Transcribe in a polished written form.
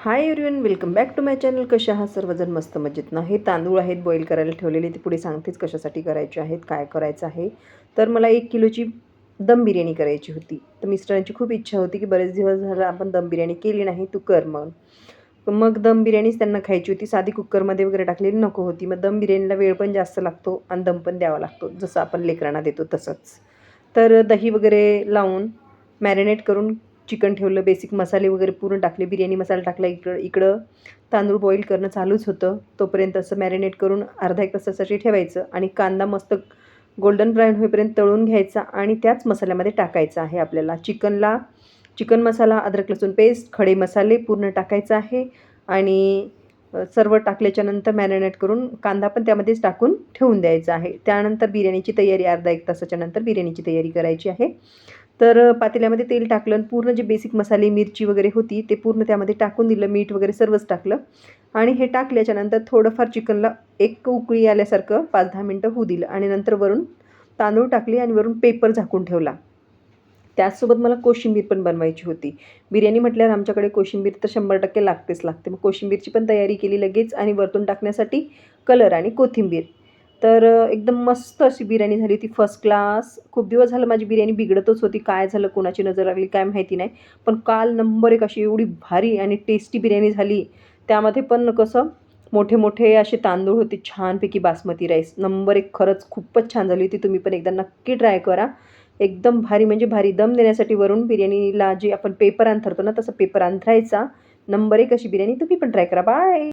High everyone, welcome back to my channel. कसे आहात सर्वजण? मस्त मजेत ना. हे तांदूळ आहेत बॉईल करायला ठेवलेले, ते पुढे सांगतेच कशासाठी करायचे आहेत, काय करायचं आहे. तर मला 1 किलोची दम बिर्याणी करायची होती. तर मिस्टरांची खूप इच्छा होती की बरेच दिवस झालं आपण दम बिर्याणी केली नाही, तू कर मग. मग दम बिर्याणीच त्यांना खायची होती, साधी कुकरमध्ये वगैरे टाकलेली नको होती. मग दम बिर्याणीला वेळ पण जास्त लागतो आणि दम पण द्यावा लागतो, जसं आपण लेकरांना देतो तसंच. तर दही वगैरे लावून मॅरिनेट करून चिकन ठेवलं, बेसिक मसाले वगैरे पूर्ण टाकले, बिर्याणी मसाला टाकला. इकडं तांदूळ बॉईल करणं चालूच होतं. तोपर्यंत असं मॅरिनेट करून अर्धा 1 तासासाठी ठेवायचं आणि कांदा मस्त गोल्डन ब्राऊन होईपर्यंत तळून घ्यायचा आणि त्याच मसाल्यामध्ये टाकायचा आहे आपल्याला. चिकन मसाला, अद्रक लसूण पेस्ट, खडे मसाले पूर्ण टाकायचा आहे आणि सर्व टाकल्याच्यानंतर मॅरिनेट करून कांदा पण त्यामध्येच टाकून ठेवून द्यायचा आहे. त्यानंतर बिर्याणीची तयारी, अर्धा 1 तासाच्या नंतर बिर्याणीची तयारी करायची आहे. तर पातेल्यामध्ये तेल टाकलं आणि पूर्ण जे बेसिक मसाले, मिरची वगैरे होती ते पूर्ण त्यामध्ये टाकून दिलं, मीठ वगैरे सर्वच टाकलं आणि हे टाकल्याच्यानंतर थोडंफार चिकनला एक उकळी आल्यासारखं 5-10 मिनटं होऊ दिलं आणि नंतर वरून तांदूळ टाकले आणि वरून पेपर झाकून ठेवला. त्याचसोबत मला कोशिंबीर पण बनवायची होती. बिर्याणी म्हटल्यावर आमच्याकडे कोशिंबीर तर 100% लागतेच लागते. मग कोशिंबीरची पण तयारी केली लगेच आणि वरतून टाकण्यासाठी कलर आणि कोथिंबीर. तर एकदम मस्त अशी बिर्याणी झाली होती, फर्स्ट क्लास. खूप दिवस झालं माझी बिर्याणी बिघडतच होती. काय झालं, कोणाची नजर लागली काय माहिती नाही. पण काल नंबर 1 अशी एवढी भारी आणि टेस्टी बिर्याणी झाली. त्यामध्ये पण कसं मोठे-मोठे असे तांदूळ होते, छानपैकी बासमती राईस. नंबर 1 खरंच खूपच छान झाली होती. तुम्ही पण एकदा नक्की ट्राय करा. एकदम भारी म्हणजे भारी. दम देण्यासाठी वरून बिर्याणीला जे आपण पेपर अंथरतो ना, तसं पेपर अंथरायचा. नंबर 1 अशी बिर्याणी. तुम्ही पण ट्राय करा. बाय.